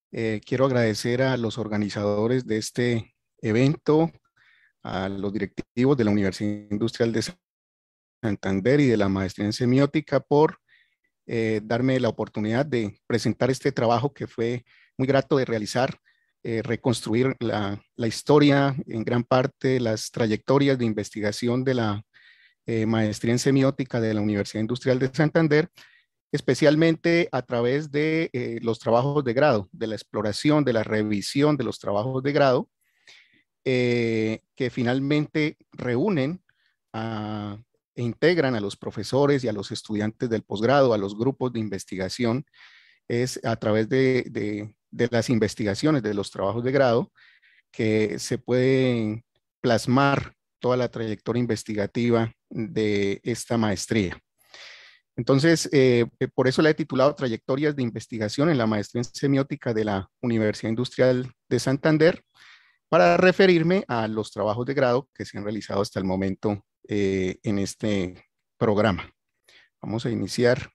Quiero agradecer a los organizadores de este evento, a los directivos de la Universidad Industrial de Santander y de la Maestría en Semiótica por darme la oportunidad de presentar este trabajo que fue muy grato de realizar, reconstruir la historia, en gran parte las trayectorias de investigación de la Maestría en Semiótica de la Universidad Industrial de Santander, especialmente a través de los trabajos de grado, de la exploración, de la revisión de los trabajos de grado, que finalmente reúnen e integran a los profesores y a los estudiantes del posgrado, a los grupos de investigación, es a través de las investigaciones de los trabajos de grado que se puede plasmar toda la trayectoria investigativa de esta maestría. Entonces, por eso la he titulado Trayectorias de Investigación en la Maestría en Semiótica de la Universidad Industrial de Santander, para referirme a los trabajos de grado que se han realizado hasta el momento en este programa. Vamos a iniciar.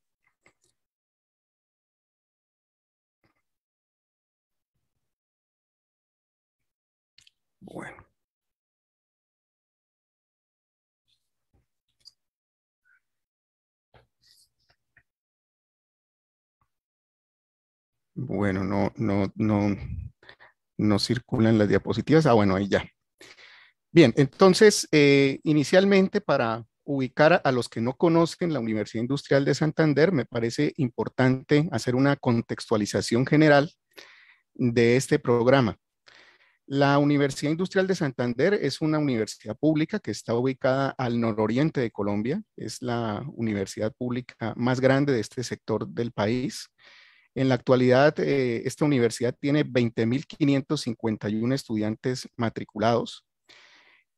Bueno. Bueno, no circulan las diapositivas. Ah, bueno, ahí ya. Bien, entonces, inicialmente para ubicar a los que no conocen la Universidad Industrial de Santander, me parece importante hacer una contextualización general de este programa. La Universidad Industrial de Santander es una universidad pública que está ubicada al nororiente de Colombia. Es la universidad pública más grande de este sector del país. En la actualidad, esta universidad tiene 20.551 estudiantes matriculados,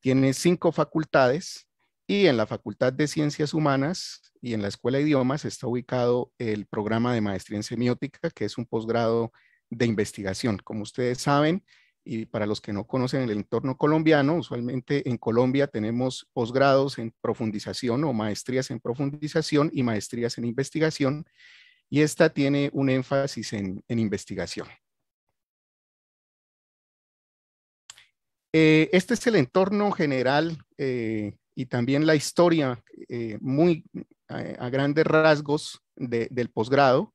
tiene 5 facultades y en la Facultad de Ciencias Humanas y en la Escuela de Idiomas está ubicado el programa de maestría en semiótica, que es un posgrado de investigación. Como ustedes saben, y para los que no conocen el entorno colombiano, usualmente en Colombia tenemos posgrados en profundización o maestrías en profundización y maestrías en investigación, y esta tiene un énfasis en investigación. Este es el entorno general y también la historia muy a grandes rasgos del posgrado.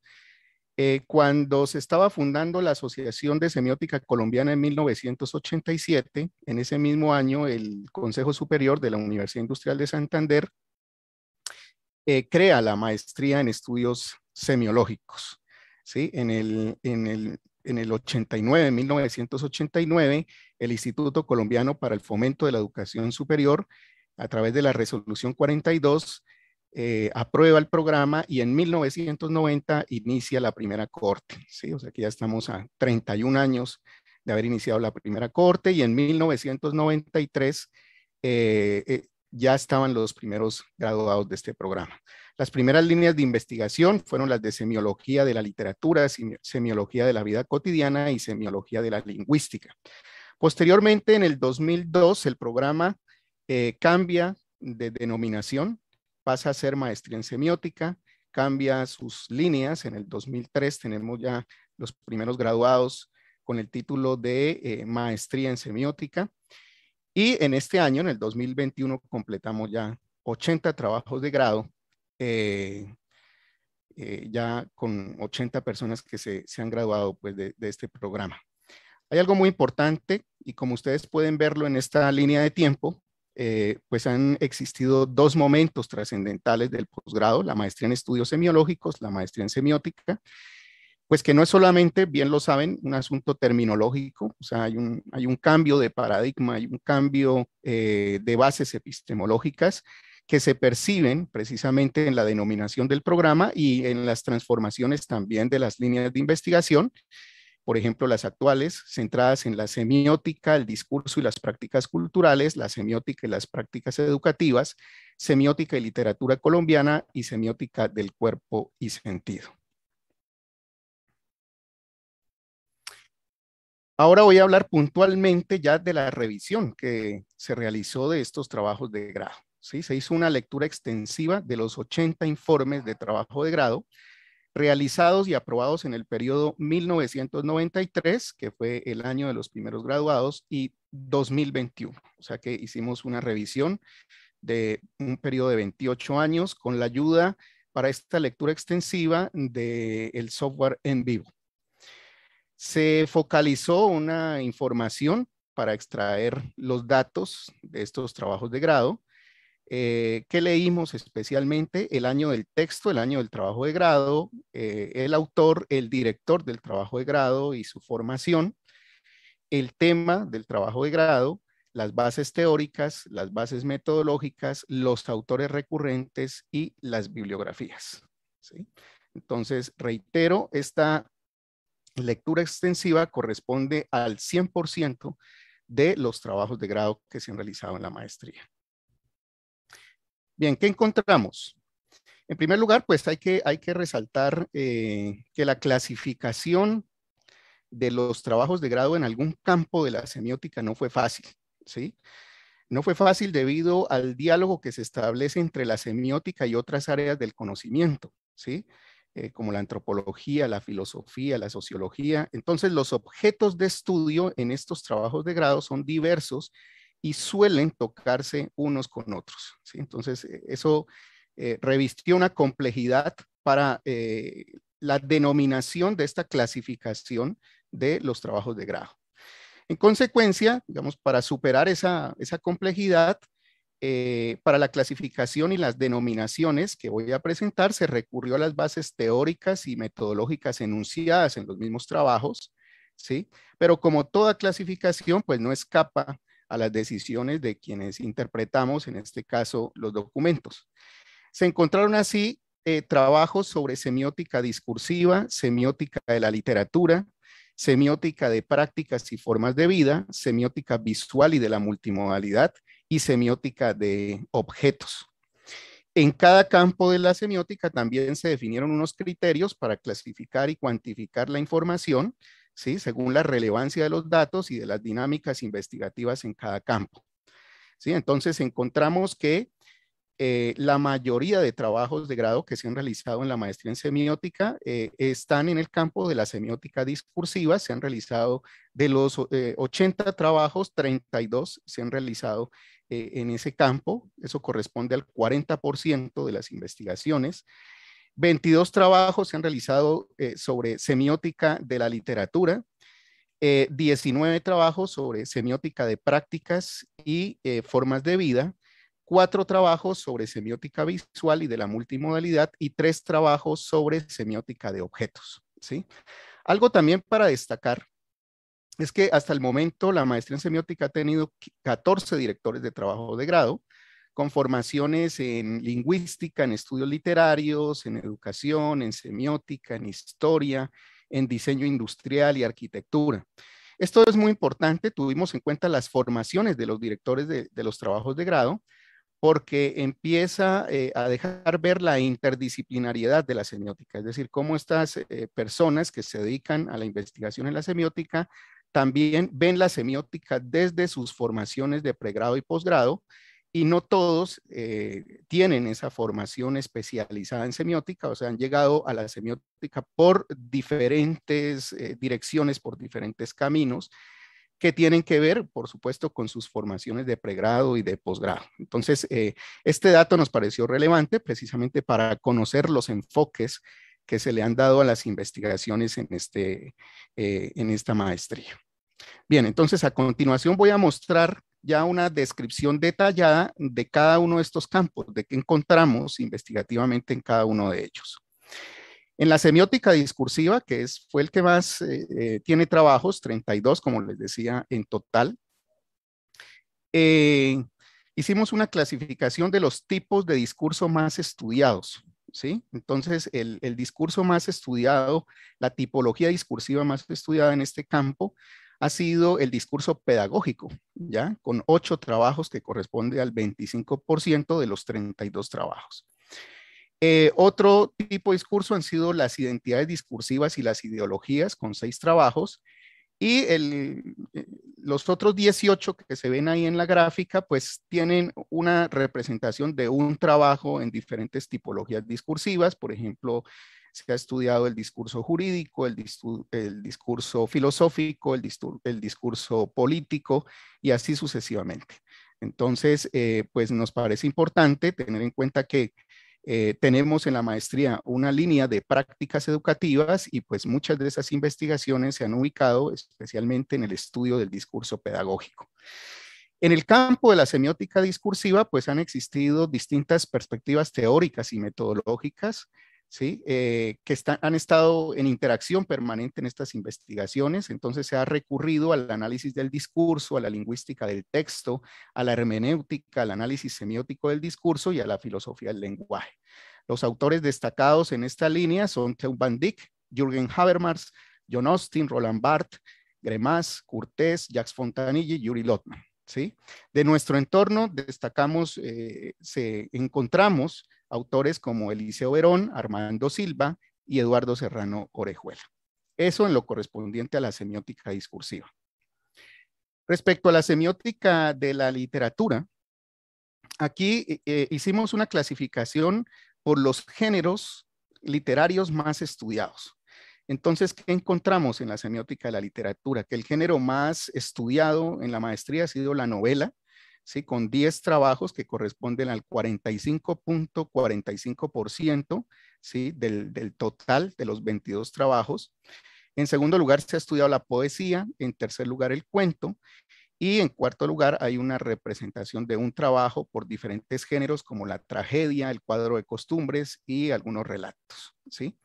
Cuando se estaba fundando la Asociación de Semiótica Colombiana en 1987, en ese mismo año el Consejo Superior de la Universidad Industrial de Santander crea la maestría en estudios semiológicos. ¿Sí? En el 89, en 1989, el Instituto Colombiano para el Fomento de la Educación Superior, a través de la resolución 42, aprueba el programa y en 1990 inicia la primera corte. ¿Sí? O sea que ya estamos a 31 años de haber iniciado la primera corte y en 1993 ya estaban los primeros graduados de este programa. Las primeras líneas de investigación fueron las de semiología de la literatura, semiología de la vida cotidiana y semiología de la lingüística. Posteriormente, en el 2002, el programa cambia de denominación, pasa a ser maestría en semiótica, cambia sus líneas. En el 2003 tenemos ya los primeros graduados con el título de maestría en semiótica. Y en este año, en el 2021, completamos ya 80 trabajos de grado, eh, ya con 80 personas que se han graduado pues, de este programa. Hay algo muy importante y como ustedes pueden verlo en esta línea de tiempo, pues han existido 2 momentos trascendentales del posgrado, la maestría en estudios semiológicos, la maestría en semiótica, pues que no es solamente, bien lo saben, un asunto terminológico, o sea, hay un cambio de paradigma, hay un cambio de bases epistemológicas que se perciben precisamente en la denominación del programa y en las transformaciones también de las líneas de investigación, por ejemplo, las actuales, centradas en la semiótica, el discurso y las prácticas culturales, la semiótica y las prácticas educativas, semiótica y literatura colombiana y semiótica del cuerpo y sentido. Ahora voy a hablar puntualmente ya de la revisión que se realizó de estos trabajos de grado. ¿Sí? Se hizo una lectura extensiva de los 80 informes de trabajo de grado, realizados y aprobados en el periodo 1993, que fue el año de los primeros graduados, y 2021. O sea que hicimos una revisión de un periodo de 28 años con la ayuda para esta lectura extensiva del software en vivo. Se focalizó una información para extraer los datos de estos trabajos de grado. ¿Qué leímos especialmente? El año del texto, el año del trabajo de grado, el autor, el director del trabajo de grado y su formación, el tema del trabajo de grado, las bases teóricas, las bases metodológicas, los autores recurrentes y las bibliografías, ¿sí? Entonces, reitero, esta lectura extensiva corresponde al 100% de los trabajos de grado que se han realizado en la maestría. Bien, ¿qué encontramos? En primer lugar, pues hay que resaltar que la clasificación de los trabajos de grado en algún campo de la semiótica no fue fácil, ¿sí? No fue fácil debido al diálogo que se establece entre la semiótica y otras áreas del conocimiento, ¿sí? Como la antropología, la filosofía, la sociología. Entonces, los objetos de estudio en estos trabajos de grado son diversos y suelen tocarse unos con otros, ¿sí? Entonces, eso revistió una complejidad para la denominación de esta clasificación de los trabajos de grado. En consecuencia, digamos, para superar esa complejidad, para la clasificación y las denominaciones que voy a presentar, se recurrió a las bases teóricas y metodológicas enunciadas en los mismos trabajos, ¿sí? Pero como toda clasificación, pues no escapa a las decisiones de quienes interpretamos, en este caso, los documentos. Se encontraron así trabajos sobre semiótica discursiva, semiótica de la literatura, semiótica de prácticas y formas de vida, semiótica visual y de la multimodalidad y semiótica de objetos. En cada campo de la semiótica también se definieron unos criterios para clasificar y cuantificar la información, ¿sí? Según la relevancia de los datos y de las dinámicas investigativas en cada campo, ¿sí? Entonces encontramos que la mayoría de trabajos de grado que se han realizado en la maestría en semiótica están en el campo de la semiótica discursiva. Se han realizado de los 80 trabajos, 32 se han realizado en ese campo. Eso corresponde al 40% de las investigaciones. 22 trabajos se han realizado sobre semiótica de la literatura. 19 trabajos sobre semiótica de prácticas y formas de vida. 4 trabajos sobre semiótica visual y de la multimodalidad y 3 trabajos sobre semiótica de objetos, ¿sí? Algo también para destacar es que hasta el momento la maestría en semiótica ha tenido 14 directores de trabajo de grado, con formaciones en lingüística, en estudios literarios, en educación, en semiótica, en historia, en diseño industrial y arquitectura. Esto es muy importante, tuvimos en cuenta las formaciones de los directores de los trabajos de grado, porque empieza a dejar ver la interdisciplinariedad de la semiótica, es decir, cómo estas personas que se dedican a la investigación en la semiótica también ven la semiótica desde sus formaciones de pregrado y posgrado, y no todos tienen esa formación especializada en semiótica, o sea, han llegado a la semiótica por diferentes direcciones, por diferentes caminos, que tienen que ver, por supuesto, con sus formaciones de pregrado y de posgrado. Entonces, este dato nos pareció relevante precisamente para conocer los enfoques que se le han dado a las investigaciones en esta maestría. Bien, entonces a continuación voy a mostrar ya una descripción detallada de cada uno de estos campos, de qué encontramos investigativamente en cada uno de ellos. En la semiótica discursiva, que fue el que más tiene trabajos, 32, como les decía, en total, hicimos una clasificación de los tipos de discurso más estudiados, ¿sí? Entonces, el discurso más estudiado, la tipología discursiva más estudiada en este campo ha sido el discurso pedagógico, ¿ya? Con 8 trabajos que corresponde al 25% de los 32 trabajos. Otro tipo de discurso han sido las identidades discursivas y las ideologías, con 6 trabajos, y los otros 18 que se ven ahí en la gráfica, pues tienen una representación de un trabajo en diferentes tipologías discursivas, por ejemplo, se ha estudiado el discurso jurídico, el discurso filosófico, el discurso político y así sucesivamente. Entonces, pues nos parece importante tener en cuenta que tenemos en la maestría una línea de prácticas educativas y pues muchas de esas investigaciones se han ubicado especialmente en el estudio del discurso pedagógico. En el campo de la semiótica discursiva, pues han existido distintas perspectivas teóricas y metodológicas, ¿sí? Que han estado en interacción permanente en estas investigaciones. Entonces se ha recurrido al análisis del discurso, a la lingüística del texto, a la hermenéutica, al análisis semiótico del discurso y a la filosofía del lenguaje. Los autores destacados en esta línea son Teun van Dijk, Jürgen Habermas, John Austin, Roland Barthes, Greimas, Curtés, Jacques Fontanille y Yuri Lotman. ¿Sí? De nuestro entorno destacamos, encontramos autores como Eliseo Verón, Armando Silva y Eduardo Serrano Orejuela. Eso en lo correspondiente a la semiótica discursiva. Respecto a la semiótica de la literatura, aquí hicimos una clasificación por los géneros literarios más estudiados. Entonces, ¿qué encontramos en la semiótica de la literatura? Que el género más estudiado en la maestría ha sido la novela, ¿sí? Con 10 trabajos que corresponden al 45.45%, ¿sí? Del total de los 22 trabajos. En segundo lugar, se ha estudiado la poesía. En tercer lugar, el cuento. Y en cuarto lugar, hay una representación de un trabajo por diferentes géneros como la tragedia, el cuadro de costumbres y algunos relatos, ¿sí?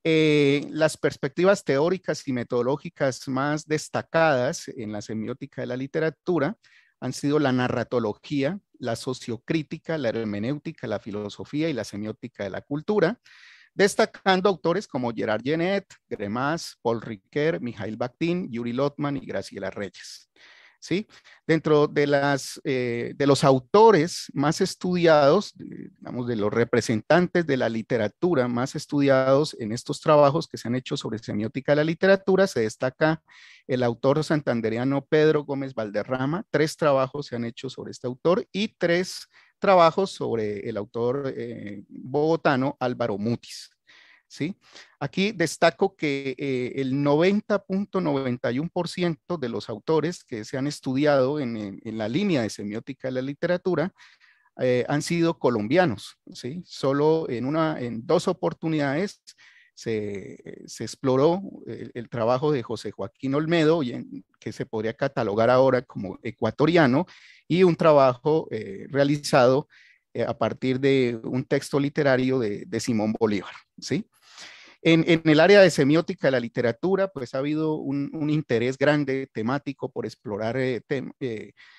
Las perspectivas teóricas y metodológicas más destacadas en la semiótica de la literatura han sido la narratología, la sociocrítica, la hermenéutica, la filosofía y la semiótica de la cultura, destacando autores como Gerard Genet, Greimas, Paul Ricoeur, Mikhail Bakhtin, Yuri Lotman y Graciela Reyes. ¿Sí? Dentro de los autores más estudiados, digamos, de los representantes de la literatura más estudiados en estos trabajos que se han hecho sobre semiótica de la literatura, se destaca el autor santandereano Pedro Gómez Valderrama. 3 trabajos se han hecho sobre este autor y 3 trabajos sobre el autor bogotano Álvaro Mutis. ¿Sí? Aquí destaco que el 90.91% de los autores que se han estudiado en la línea de semiótica de la literatura han sido colombianos, ¿sí? Solo en 2 oportunidades se exploró el trabajo de José Joaquín Olmedo, que se podría catalogar ahora como ecuatoriano, y un trabajo realizado a partir de un texto literario de Simón Bolívar, ¿sí? En el área de semiótica de la literatura, pues ha habido un interés grande temático por explorar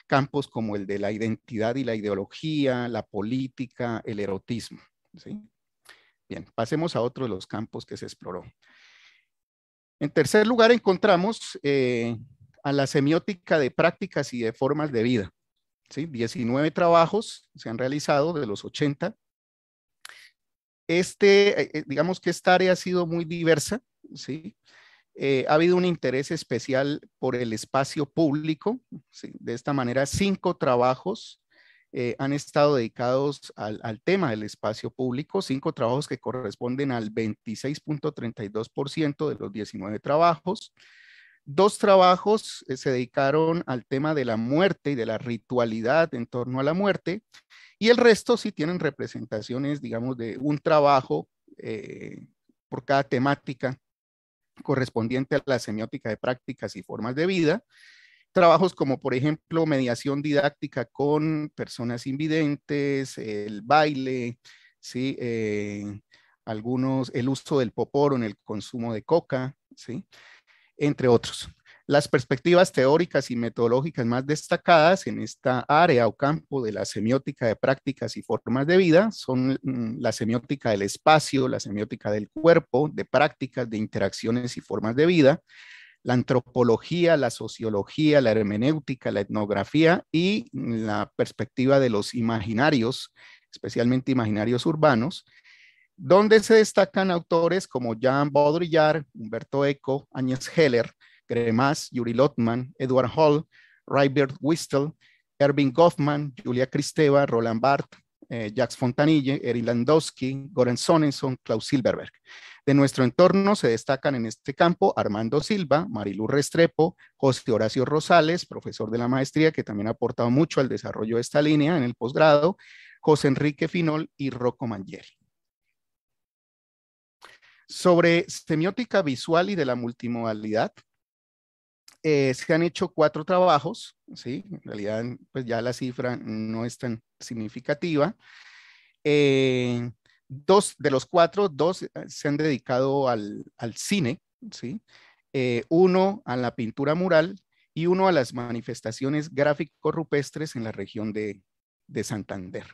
campos como el de la identidad y la ideología, la política, el erotismo, ¿sí? Bien, pasemos a otro de los campos que se exploró. En tercer lugar, encontramos a la semiótica de prácticas y de formas de vida, ¿sí? 19 trabajos se han realizado de los 80. Digamos que esta área ha sido muy diversa, ¿sí? Ha habido un interés especial por el espacio público, ¿sí? De esta manera, 5 trabajos han estado dedicados al tema del espacio público, 5 trabajos que corresponden al 26.32% de los 19 trabajos. 2 trabajos se dedicaron al tema de la muerte y de la ritualidad en torno a la muerte, y el resto sí tienen representaciones, digamos, de un trabajo por cada temática correspondiente a la semiótica de prácticas y formas de vida. Trabajos como, por ejemplo, mediación didáctica con personas invidentes, el baile, ¿sí? El uso del poporo en el consumo de coca, ¿sí? Entre otros. Las perspectivas teóricas y metodológicas más destacadas en esta área o campo de la semiótica de prácticas y formas de vida son la semiótica del espacio, la semiótica del cuerpo, de prácticas, de interacciones y formas de vida, la antropología, la sociología, la hermenéutica, la etnografía y la perspectiva de los imaginarios, especialmente imaginarios urbanos, donde se destacan autores como Jean Baudrillard, Humberto Eco, Áñez Heller, Greimas, Yuri Lotman, Edward Hall, Raibert Wistel, Erving Goffman, Julia Kristeva, Roland Barthes, Jacques Fontanille, Erik Landowski, Goran Sonneson, Klaus Silverberg. De nuestro entorno se destacan en este campo Armando Silva, Marilu Restrepo, José Horacio Rosales, profesor de la maestría, que también ha aportado mucho al desarrollo de esta línea en el posgrado, José Enrique Finol y Rocco Mangieri. Sobre semiótica visual y de la multimodalidad, se han hecho 4 trabajos, ¿sí? En realidad, pues ya la cifra no es tan significativa. Dos de los 4, 2 se han dedicado al cine, ¿sí? Uno a la pintura mural y uno a las manifestaciones gráfico-rupestres en la región de Santander.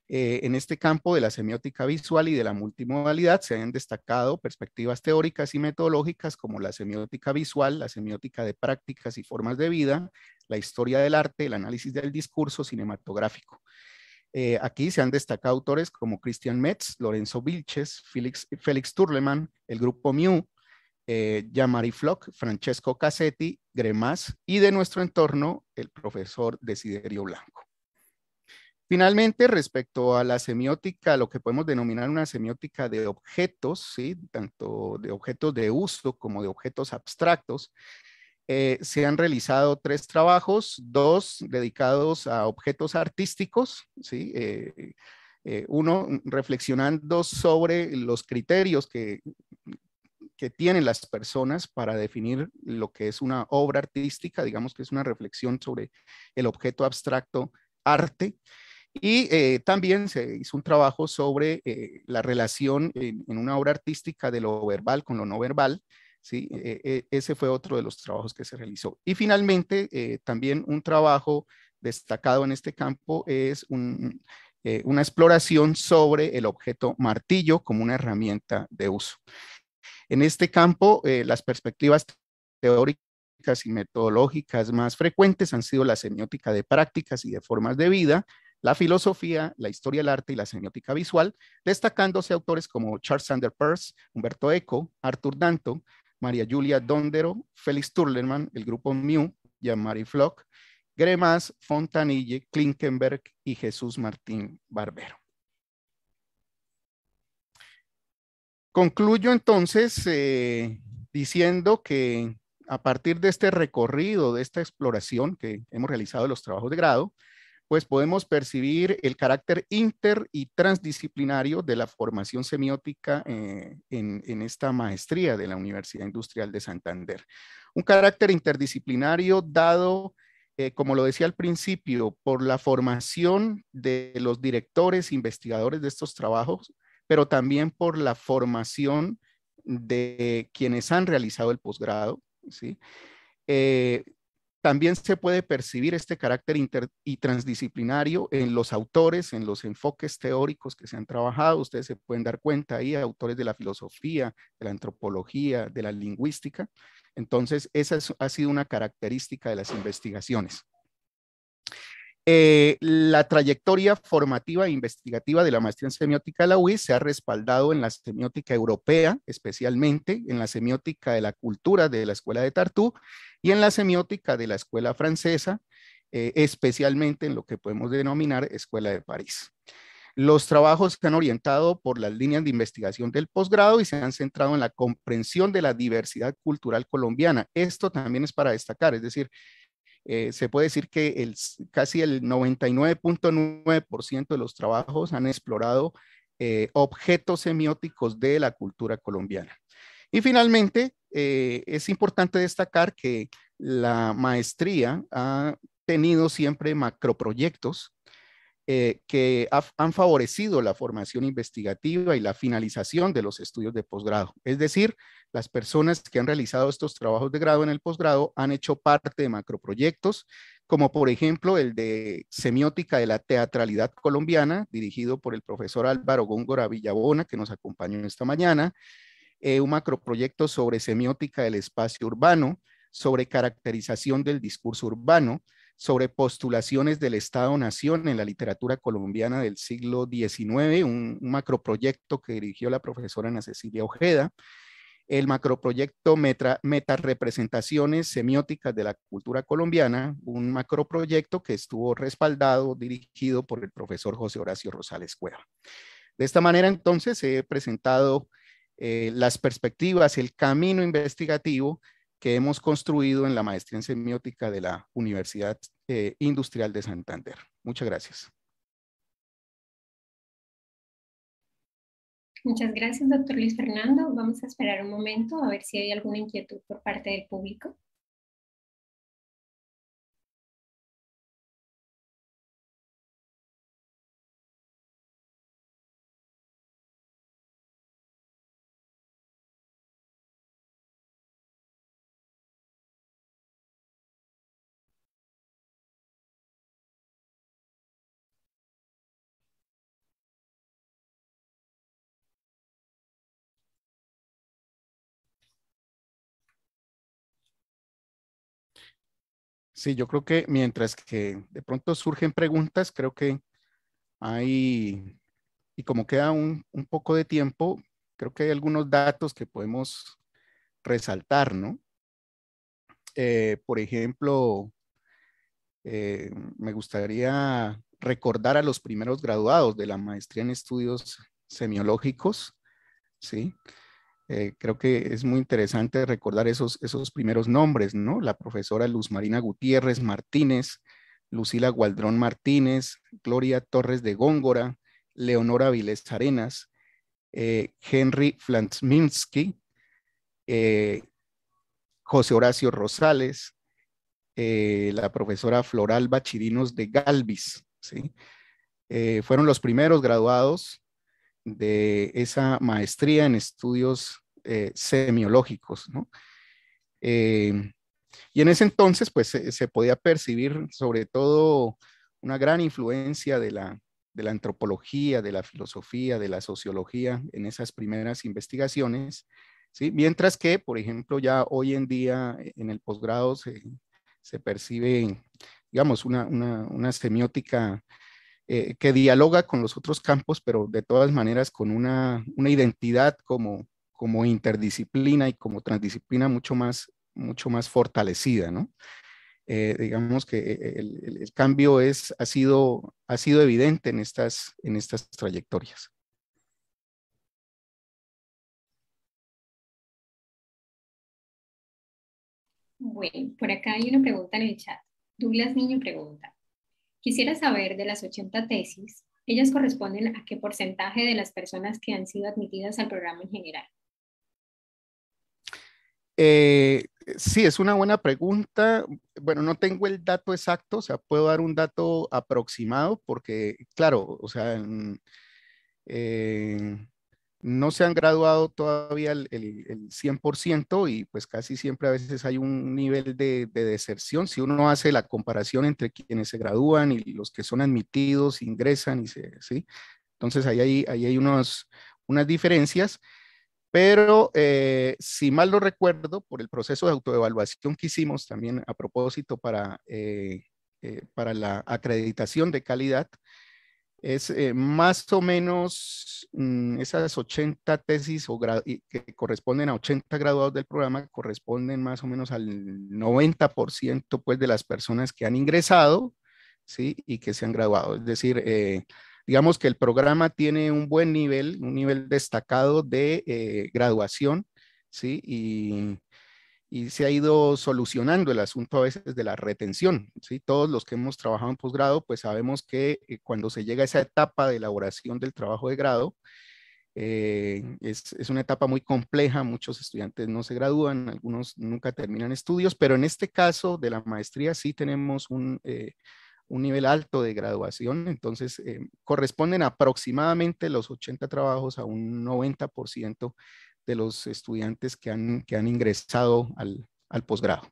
En este campo de la semiótica visual y de la multimodalidad se han destacado perspectivas teóricas y metodológicas como la semiótica visual, la semiótica de prácticas y formas de vida, la historia del arte, el análisis del discurso cinematográfico. Aquí se han destacado autores como Christian Metz, Lorenzo Vilches, Félix Turleman, el grupo Miu, Jean-Marie Floch, Francesco Cassetti, Greimas y de nuestro entorno el profesor Desiderio Blanco. Finalmente, respecto a la semiótica, lo que podemos denominar una semiótica de objetos, ¿sí? Tanto de objetos de uso como de objetos abstractos, se han realizado 3 trabajos, 2 dedicados a objetos artísticos, ¿sí? Uno reflexionando sobre los criterios que tienen las personas para definir lo que es una obra artística, digamos que es una reflexión sobre el objeto abstracto arte. Y también se hizo un trabajo sobre la relación en una obra artística de lo verbal con lo no verbal. ¿Sí? Ese fue otro de los trabajos que se realizó. Y finalmente, también un trabajo destacado en este campo es una exploración sobre el objeto martillo como una herramienta de uso. En este campo, las perspectivas teóricas y metodológicas más frecuentes han sido la semiótica de prácticas y de formas de vida, la filosofía, la historia del arte y la semiótica visual, destacándose autores como Charles Sanders Peirce, Humberto Eco, Arthur Danto, María Julia Dondero, Félix Turleman, el grupo Miu, Jean-Marie Floch, Greimas, Fontanille, Klinkenberg y Jesús Martín Barbero. Concluyo entonces diciendo que a partir de este recorrido, de esta exploración que hemos realizado de los trabajos de grado, pues podemos percibir el carácter inter y transdisciplinario de la formación semiótica en esta maestría de la Universidad Industrial de Santander. Un carácter interdisciplinario dado, como lo decía al principio, por la formación de los directores, investigadores de estos trabajos, pero también por la formación de quienes han realizado el posgrado, ¿sí? También se puede percibir este carácter inter y transdisciplinario en los autores, en los enfoques teóricos que se han trabajado. Ustedes se pueden dar cuenta ahí, autores de la filosofía, de la antropología, de la lingüística. Entonces, esa ha sido una característica de las investigaciones. La trayectoria formativa e investigativa de la maestría en semiótica de la UIS se ha respaldado en la semiótica europea, especialmente en la semiótica de la cultura de la Escuela de Tartu y en la semiótica de la Escuela Francesa, especialmente en lo que podemos denominar Escuela de París. Los trabajos se han orientado por las líneas de investigación del posgrado y se han centrado en la comprensión de la diversidad cultural colombiana. Esto también es para destacar, es decir, se puede decir que casi el 99.9% de los trabajos han explorado objetos semióticos de la cultura colombiana. Y finalmente, es importante destacar que la maestría ha tenido siempre macroproyectos que han favorecido la formación investigativa y la finalización de los estudios de posgrado. Es decir, las personas que han realizado estos trabajos de grado en el posgrado han hecho parte de macroproyectos, como por ejemplo el de semiótica de la teatralidad colombiana, dirigido por el profesor Álvaro Góngora Villabona, que nos acompañó esta mañana, un macroproyecto sobre semiótica del espacio urbano, sobre caracterización del discurso urbano, sobre postulaciones del Estado-Nación en la literatura colombiana del siglo XIX, un macroproyecto que dirigió la profesora Ana Cecilia Ojeda, el macroproyecto Metarepresentaciones Semióticas de la Cultura Colombiana, un macroproyecto que estuvo respaldado, dirigido por el profesor José Horacio Rosales Cueva. De esta manera, entonces, he presentado las perspectivas, el camino investigativo que hemos construido en la maestría en semiótica de la Universidad Industrial de Santander. Muchas gracias. Muchas gracias, doctor Luis Fernando. Vamos a esperar un momento a ver si hay alguna inquietud por parte del público. Sí, yo creo que mientras que de pronto surgen preguntas, creo que hay, y como queda un poco de tiempo, creo que hay algunos datos que podemos resaltar, ¿no? Por ejemplo, me gustaría recordar a los primeros graduados de la maestría en estudios semiológicos, ¿sí? Creo que es muy interesante recordar esos primeros nombres, ¿no? La profesora Luz Marina Gutiérrez Martínez, Lucila Gualdrón Martínez, Gloria Torres de Góngora, Leonora Vilés Arenas, Henry Flansminsky, José Horacio Rosales, la profesora Floral Bachirinos de Galvis, ¿sí? Fueron los primeros graduados de esa maestría en estudios semiológicos, ¿no? Y en ese entonces, pues se podía percibir sobre todo una gran influencia de la antropología, de la filosofía, de la sociología en esas primeras investigaciones, ¿sí? Mientras que, por ejemplo, ya hoy en día en el posgrado se percibe, digamos, una semiótica que dialoga con los otros campos, pero de todas maneras con una identidad como interdisciplina y como transdisciplina mucho más fortalecida, ¿no? Digamos que el cambio ha sido evidente en estas trayectorias. Bueno, por acá hay una pregunta en el chat. Douglas Niño pregunta, quisiera saber de las 80 tesis, ¿ellas corresponden a qué porcentaje de las personas que han sido admitidas al programa en general? Sí, es una buena pregunta. Bueno, no tengo el dato exacto, o sea, puedo dar un dato aproximado porque, claro, o sea, eh, no se han graduado todavía el 100% y pues casi siempre a veces hay un nivel de deserción. Si uno hace la comparación entre quienes se gradúan y los que son admitidos, ingresan ¿sí? Entonces ahí hay unas diferencias. Pero si mal no recuerdo, por el proceso de autoevaluación que hicimos también a propósito para la acreditación de calidad, es más o menos esas 80 tesis que corresponden a 80 graduados del programa, corresponden más o menos al 90% pues, de las personas que han ingresado, ¿sí? Y que se han graduado. Es decir, digamos que el programa tiene un buen nivel, un nivel destacado de graduación, ¿sí? Y se ha ido solucionando el asunto a veces de la retención, ¿sí? Todos los que hemos trabajado en posgrado, pues sabemos que cuando se llega a esa etapa de elaboración del trabajo de grado, es una etapa muy compleja, muchos estudiantes no se gradúan, algunos nunca terminan estudios, pero en este caso de la maestría sí tenemos un nivel alto de graduación, entonces corresponden aproximadamente los 80 trabajos a un 90% de los estudiantes que han ingresado al posgrado.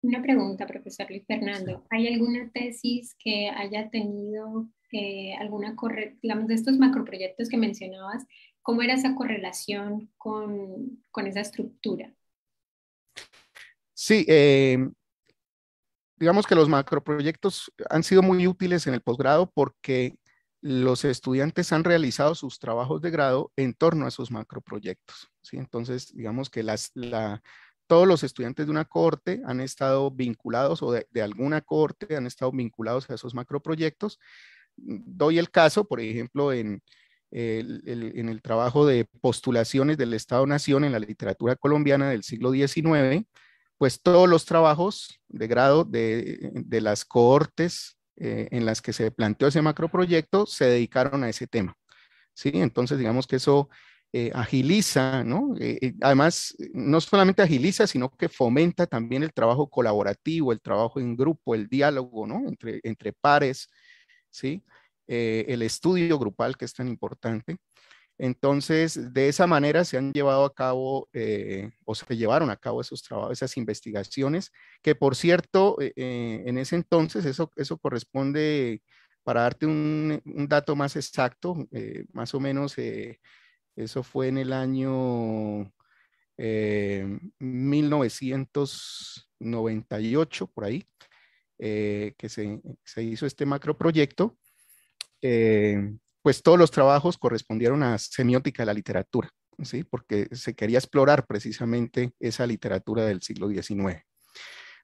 Una pregunta, profesor Luis Sí. Fernando. ¿Hay alguna tesis que haya tenido alguna digamos, de estos macroproyectos que mencionabas, cómo era esa correlación con esa estructura? Sí, digamos que los macroproyectos han sido muy útiles en el posgrado porque los estudiantes han realizado sus trabajos de grado en torno a esos macroproyectos, ¿sí? Entonces, digamos que todos los estudiantes de una cohorte han estado vinculados o de alguna cohorte han estado vinculados a esos macroproyectos. Doy el caso, por ejemplo, en el trabajo de postulaciones del Estado-Nación en la literatura colombiana del siglo XIX, pues todos los trabajos de grado de las cohortes en las que se planteó ese macroproyecto se dedicaron a ese tema, ¿sí? Entonces, digamos que eso agiliza, ¿no? Además, no solamente agiliza, sino que fomenta también el trabajo colaborativo, el trabajo en grupo, el diálogo, ¿no? Entre pares, ¿sí? El estudio grupal, que es tan importante. Entonces, de esa manera se han llevado a cabo o se llevaron a cabo esos trabajos, esas investigaciones, que por cierto, en ese entonces, eso corresponde, para darte un dato más exacto, más o menos, eso fue en el año 1998, por ahí, que se hizo este macroproyecto. Pues todos los trabajos correspondieron a semiótica de la literatura, ¿sí? Porque se quería explorar precisamente esa literatura del siglo XIX.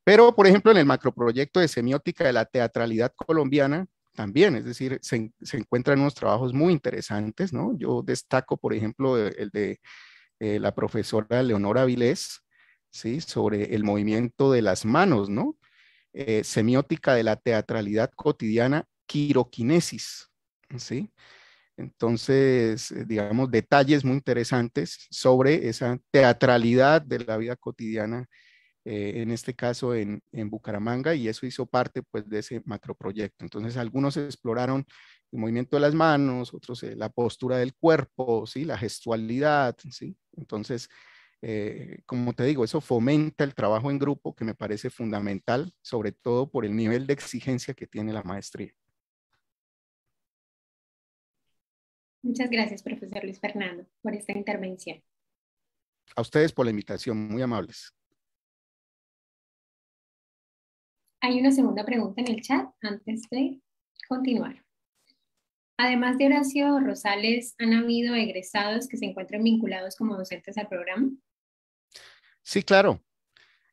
Pero, por ejemplo, en el macroproyecto de semiótica de la teatralidad colombiana, también, es decir, se encuentran unos trabajos muy interesantes, ¿no? Yo destaco, por ejemplo, el de la profesora Leonora Vilés, ¿sí? Sobre el movimiento de las manos, ¿no? Semiótica de la teatralidad cotidiana, quiroquinesis, ¿sí? Entonces, digamos, detalles muy interesantes sobre esa teatralidad de la vida cotidiana, en este caso en Bucaramanga, y eso hizo parte pues de ese macroproyecto. Entonces, algunos exploraron el movimiento de las manos, otros la postura del cuerpo, ¿sí? La gestualidad, ¿sí? Entonces, como te digo, eso fomenta el trabajo en grupo, que me parece fundamental, sobre todo por el nivel de exigencia que tiene la maestría. Muchas gracias, profesor Luis Fernando, por esta intervención. A ustedes por la invitación, muy amables. Hay una segunda pregunta en el chat antes de continuar. Además de Horacio Rosales, ¿han habido egresados que se encuentren vinculados como docentes al programa? Sí, claro.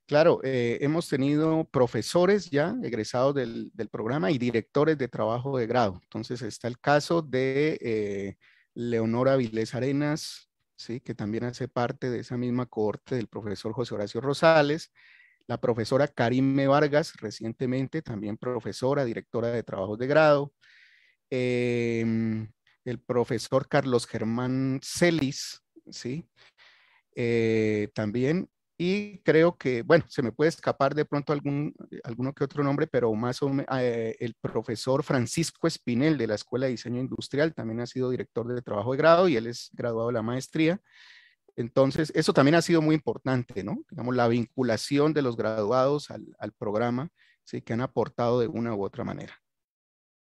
Claro, hemos tenido profesores ya egresados del programa y directores de trabajo de grado. Entonces está el caso de Leonora Vilés Arenas, ¿sí? Que también hace parte de esa misma cohorte del profesor José Horacio Rosales, la profesora Karime Vargas, recientemente también profesora, directora de trabajos de grado, el profesor Carlos Germán Celis, ¿sí? También, y creo que, bueno, se me puede escapar de pronto alguno que otro nombre, pero más o menos el profesor Francisco Espinel de la Escuela de Diseño Industrial también ha sido director de trabajo de grado y él es graduado de la maestría. Entonces, eso también ha sido muy importante, ¿no? Digamos, la vinculación de los graduados al programa, ¿sí? Que han aportado de una u otra manera.